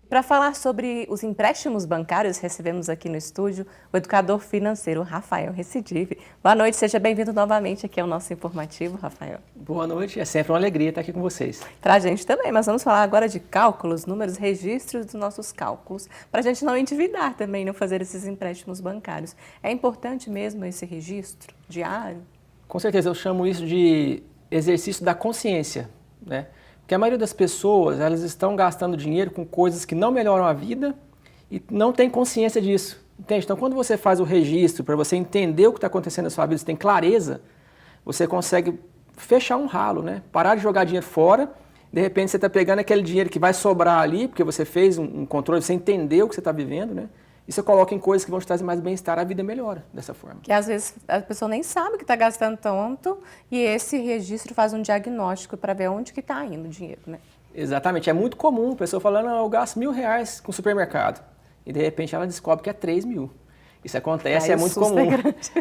Para falar sobre os empréstimos bancários, recebemos aqui no estúdio o educador financeiro Rafael Recidive. Boa noite, seja bem-vindo novamente aqui ao nosso informativo, Rafael. Boa noite, é sempre uma alegria estar aqui com vocês. Para a gente também, mas vamos falar agora de cálculos, números, registros dos nossos cálculos, para a gente não endividar também, não fazer esses empréstimos bancários. É importante mesmo esse registro diário? Com certeza, eu chamo isso de exercício da consciência, né? Porque a maioria das pessoas, elas estão gastando dinheiro com coisas que não melhoram a vida e não tem consciência disso, entende? Então, quando você faz o registro, para você entender o que está acontecendo na sua vida, você tem clareza, você consegue fechar um ralo, né? Parar de jogar dinheiro fora, de repente você está pegando aquele dinheiro que vai sobrar ali, porque você fez um controle, você entendeu o que você está vivendo, né? E você coloca em coisas que vão te trazer mais bem-estar, a vida melhora dessa forma. Que às vezes a pessoa nem sabe que está gastando tanto e esse registro faz um diagnóstico para ver onde que está indo o dinheiro, né? Exatamente, é muito comum a pessoa falando, eu gasto R$1.000 com supermercado. E de repente ela descobre que é 3.000. Isso acontece, é muito comum.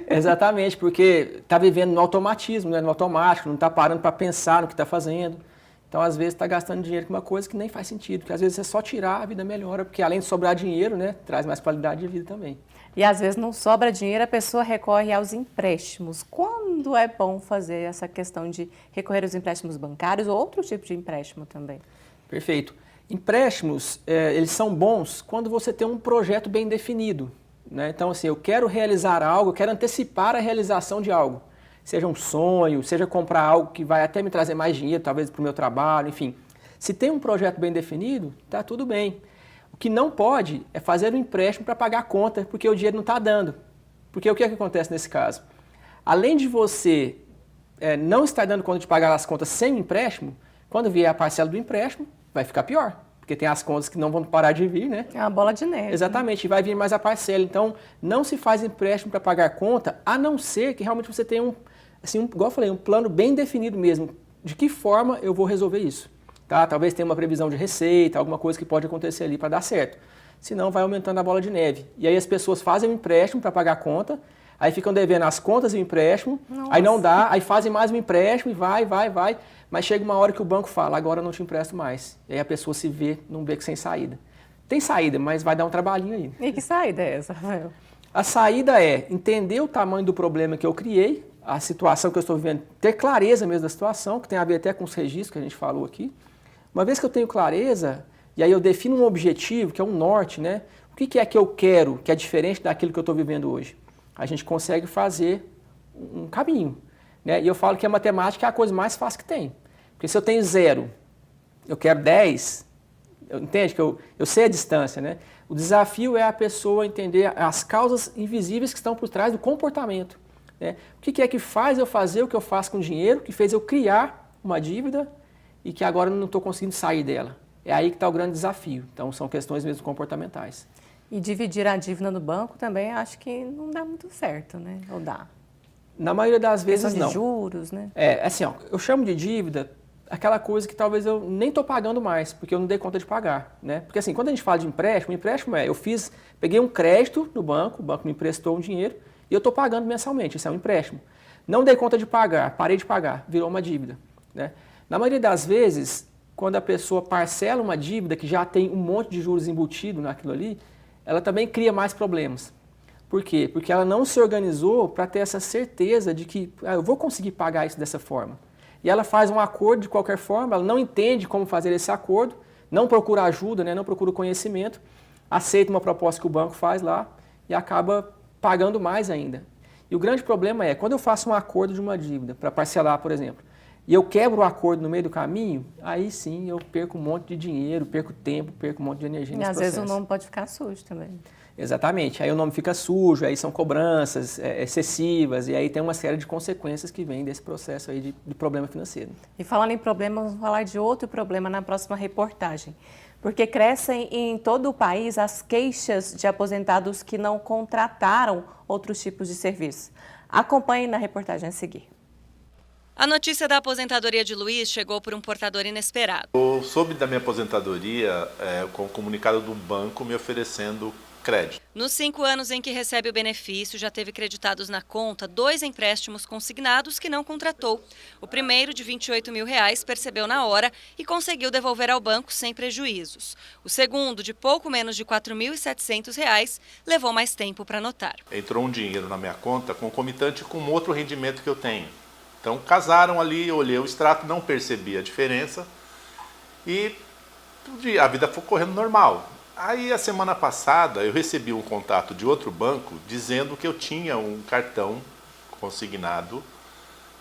Exatamente, porque está vivendo no automatismo, né? No automático, não está parando para pensar no que está fazendo. Então, às vezes, está gastando dinheiro com uma coisa que nem faz sentido, porque às vezes é só tirar, a vida melhora, porque além de sobrar dinheiro, né, traz mais qualidade de vida também. E às vezes não sobra dinheiro, a pessoa recorre aos empréstimos. Quando é bom fazer essa questão de recorrer aos empréstimos bancários ou outro tipo de empréstimo também? Perfeito. Empréstimos, eles são bons quando você tem um projeto bem definido, né? Então, assim, eu quero realizar algo, eu quero antecipar a realização de algo. Seja um sonho, seja comprar algo que vai até me trazer mais dinheiro, talvez para o meu trabalho, enfim. Se tem um projeto bem definido, está tudo bem. O que não pode é fazer um empréstimo para pagar a conta, porque o dinheiro não está dando. Porque o que é que acontece nesse caso? Além de você não estar dando conta de pagar as contas sem o empréstimo, quando vier a parcela do empréstimo, vai ficar pior. Porque tem as contas que não vão parar de vir, né? É uma bola de neve. Exatamente, vai vir mais a parcela. Então, não se faz empréstimo para pagar a conta, a não ser que realmente você tenha igual eu falei, um plano bem definido mesmo, de que forma eu vou resolver isso. Tá? Talvez tenha uma previsão de receita, alguma coisa que pode acontecer ali para dar certo. Senão vai aumentando a bola de neve. E aí as pessoas fazem um empréstimo para pagar a conta, aí ficam devendo as contas e o empréstimo, aí não dá, aí fazem mais um empréstimo e vai. Mas chega uma hora que o banco fala, agora eu não te empresto mais. E aí a pessoa se vê num beco sem saída. Tem saída, mas vai dar um trabalhinho aí. E que saída é essa, Rafael? A saída é entender o tamanho do problema que eu criei, a situação que eu estou vivendo, ter clareza mesmo da situação, que tem a ver até com os registros que a gente falou aqui. Uma vez que eu tenho clareza, e aí eu defino um objetivo, que é um norte, né? O que é que eu quero, que é diferente daquilo que eu estou vivendo hoje? A gente consegue fazer um caminho, né? E eu falo que a matemática é a coisa mais fácil que tem. Porque se eu tenho 0, eu quero 10, entende que eu sei a distância, né? O desafio é a pessoa entender as causas invisíveis que estão por trás do comportamento. Né? O que é que faz eu fazer o que eu faço com o dinheiro, que fez eu criar uma dívida e que agora eu não estou conseguindo sair dela? É aí que está o grande desafio. Então, são questões mesmo comportamentais. E dividir a dívida no banco também acho que não dá muito certo, né? Ou dá? Na maioria das vezes, não. De juros, né? Assim, ó, eu chamo de dívida aquela coisa que talvez eu nem estou pagando mais, porque eu não dei conta de pagar, né? Porque assim, quando a gente fala de empréstimo peguei um crédito no banco, o banco me emprestou um dinheiro, e eu estou pagando mensalmente, isso é um empréstimo. Não dei conta de pagar, parei de pagar, virou uma dívida. Né? Na maioria das vezes, quando a pessoa parcela uma dívida que já tem um monte de juros embutido naquilo ali, ela também cria mais problemas. Por quê? Porque ela não se organizou para ter essa certeza de que eu vou conseguir pagar isso dessa forma. E ela faz um acordo de qualquer forma, ela não entende como fazer esse acordo, não procura ajuda, né? Não procura conhecimento, aceita uma proposta que o banco faz lá e acaba pagando mais ainda. E o grande problema é, quando eu faço um acordo de uma dívida para parcelar, por exemplo, e eu quebro o acordo no meio do caminho, aí sim eu perco um monte de dinheiro, perco tempo, perco um monte de energia nesse processo. E às vezes o nome pode ficar sujo também. Exatamente, aí o nome fica sujo, aí são cobranças excessivas, e aí tem uma série de consequências que vêm desse processo aí de problema financeiro. E falando em problema, vamos falar de outro problema na próxima reportagem. Porque crescem em todo o país as queixas de aposentados que não contrataram outros tipos de serviço. Acompanhe na reportagem a seguir. A notícia da aposentadoria de Luiz chegou por um portador inesperado. Eu soube da minha aposentadoria com o comunicado do banco me oferecendo crédito. Nos 5 anos em que recebe o benefício, já teve creditados na conta 2 empréstimos consignados que não contratou. O primeiro, de R$28 mil, percebeu na hora e conseguiu devolver ao banco sem prejuízos. O segundo, de pouco menos de R$4.700, levou mais tempo para anotar. Entrou um dinheiro na minha conta concomitante com outro rendimento que eu tenho. Então casaram ali, eu olhei o extrato, não percebi a diferença e a vida foi correndo normal. Aí a semana passada eu recebi um contato de outro banco dizendo que eu tinha um cartão consignado,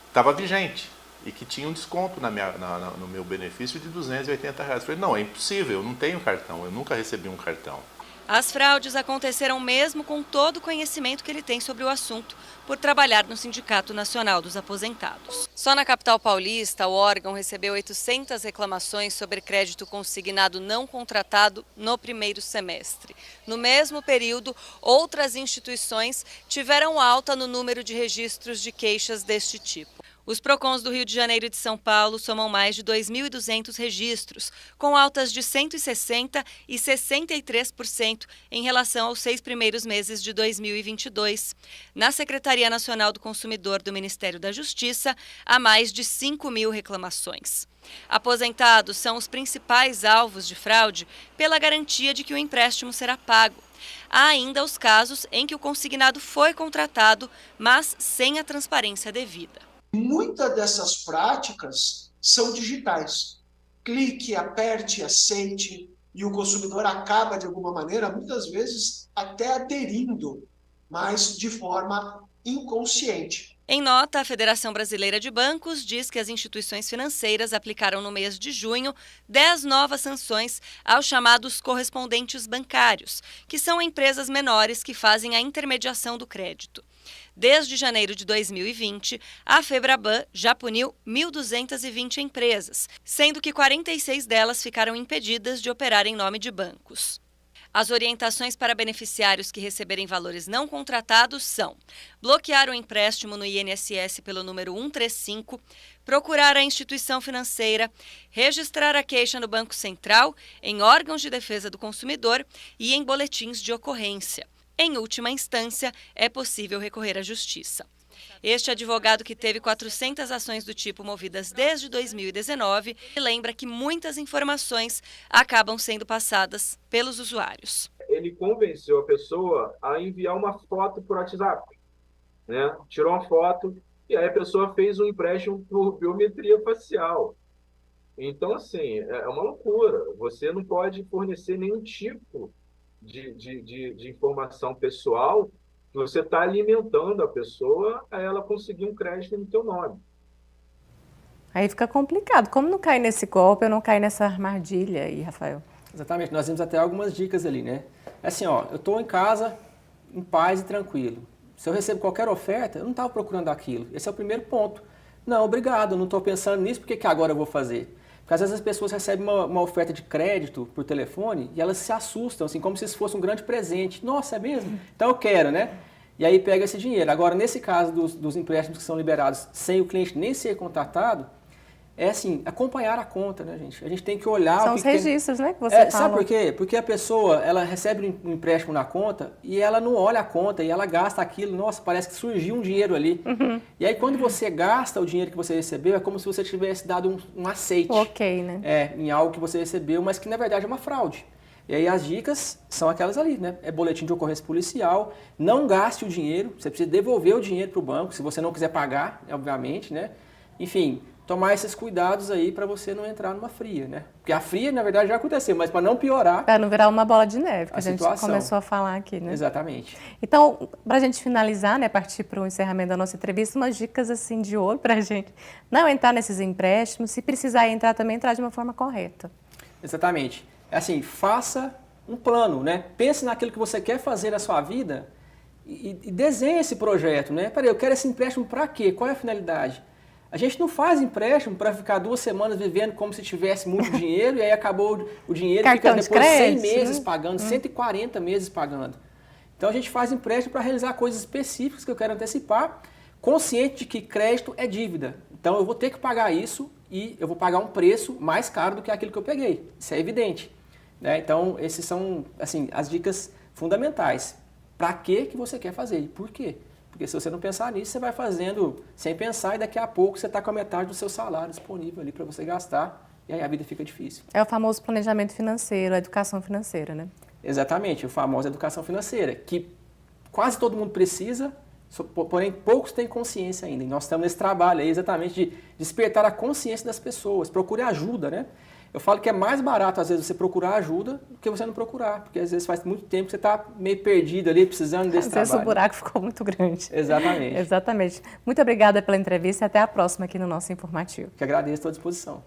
estava vigente e que tinha um desconto no meu benefício de R$280. Eu falei, não, é impossível, eu não tenho cartão, eu nunca recebi um cartão. As fraudes aconteceram mesmo com todo o conhecimento que ele tem sobre o assunto, por trabalhar no Sindicato Nacional dos Aposentados. Só na capital paulista, o órgão recebeu 800 reclamações sobre crédito consignado não contratado no primeiro semestre. No mesmo período, outras instituições tiveram alta no número de registros de queixas deste tipo. Os PROCONs do Rio de Janeiro e de São Paulo somam mais de 2.200 registros, com altas de 160% e 63% em relação aos 6 primeiros meses de 2022. Na Secretaria Nacional do Consumidor do Ministério da Justiça, há mais de 5 mil reclamações. Aposentados são os principais alvos de fraude pela garantia de que o empréstimo será pago. Há ainda os casos em que o consignado foi contratado, mas sem a transparência devida. Muitas dessas práticas são digitais. Clique, aperte, aceite, e o consumidor acaba, de alguma maneira, muitas vezes até aderindo, mas de forma inconsciente. Em nota, a Federação Brasileira de Bancos diz que as instituições financeiras aplicaram no mês de junho 10 novas sanções aos chamados correspondentes bancários, que são empresas menores que fazem a intermediação do crédito. Desde janeiro de 2020, a Febraban já puniu 1.220 empresas, sendo que 46 delas ficaram impedidas de operar em nome de bancos. As orientações para beneficiários que receberem valores não contratados são: bloquear o empréstimo no INSS pelo número 135, procurar a instituição financeira, registrar a queixa no Banco Central, em órgãos de defesa do consumidor e em boletins de ocorrência. Em última instância, é possível recorrer à Justiça. Este advogado, que teve 400 ações do tipo movidas desde 2019, lembra que muitas informações acabam sendo passadas pelos usuários. Ele convenceu a pessoa a enviar uma foto por WhatsApp, né? Tirou uma foto e aí a pessoa fez um empréstimo por biometria facial. Então, assim, é uma loucura. Você não pode fornecer nenhum tipo de informação pessoal, que você está alimentando a pessoa a ela conseguir um crédito no teu nome. Aí fica complicado. Como não cair nesse golpe, eu não cair nessa armadilha aí, Rafael? Exatamente, nós vimos até algumas dicas ali, né? Assim, ó, eu estou em casa, em paz e tranquilo. Se eu recebo qualquer oferta, eu não estava procurando aquilo. Esse é o primeiro ponto. Não, obrigado, eu não estou pensando nisso, por que agora eu vou fazer? Porque às vezes as pessoas recebem uma oferta de crédito por telefone e elas se assustam, assim, como se isso fosse um grande presente. Nossa, é mesmo? Então eu quero, né? E aí pega esse dinheiro. Agora, nesse caso dos empréstimos que são liberados sem o cliente nem ser contatado, é assim, acompanhar a conta, né, gente? A gente tem que olhar... São os registros, né, que você fala. Sabe por quê? Porque a pessoa, ela recebe um empréstimo na conta e ela não olha a conta e ela gasta aquilo. Nossa, parece que surgiu um dinheiro ali. Uhum. E aí, quando você gasta o dinheiro que você recebeu, é como se você tivesse dado um aceite. Ok, né? Em algo que você recebeu, mas que, na verdade, é uma fraude. E aí, as dicas são aquelas ali, né? É boletim de ocorrência policial, não gaste o dinheiro, você precisa devolver o dinheiro para o banco, se você não quiser pagar, obviamente, né? Enfim... tomar esses cuidados aí para você não entrar numa fria, né? Porque a fria, na verdade, já aconteceu, mas para não piorar... Para não virar uma bola de neve, que a gente situação. começou a falar aqui, né? Exatamente. Então, para a gente finalizar, né, partir para o encerramento da nossa entrevista, umas dicas assim de ouro para a gente não entrar nesses empréstimos, se precisar entrar também, entrar de uma forma correta. Exatamente. Assim, faça um plano, né? Pense naquilo que você quer fazer na sua vida e desenhe esse projeto, né? Peraí, eu quero esse empréstimo para quê? Qual é a finalidade? A gente não faz empréstimo para ficar 2 semanas vivendo como se tivesse muito dinheiro e aí acabou o dinheiro e fica depois crédito, 100 meses pagando, 140 meses pagando. Então a gente faz empréstimo para realizar coisas específicas que eu quero antecipar, consciente de que crédito é dívida. Então eu vou ter que pagar isso e eu vou pagar um preço mais caro do que aquilo que eu peguei. Isso é evidente, né? Então esses são assim, as dicas fundamentais. Para que você quer fazer e por quê? Porque se você não pensar nisso, você vai fazendo sem pensar e daqui a pouco você está com a metade do seu salário disponível ali para você gastar e aí a vida fica difícil. É o famoso planejamento financeiro, a educação financeira, né? Exatamente, o famoso educação financeira, que quase todo mundo precisa, porém poucos têm consciência ainda. E nós estamos nesse trabalho aí exatamente de despertar a consciência das pessoas, procure ajuda, né? Eu falo que é mais barato, às vezes, você procurar ajuda do que você não procurar, porque às vezes faz muito tempo que você está meio perdido ali, precisando desse trabalho. Às vezes o buraco ficou muito grande. Exatamente. Exatamente. Muito obrigada pela entrevista e até a próxima aqui no nosso informativo. Que agradeço, estou à disposição.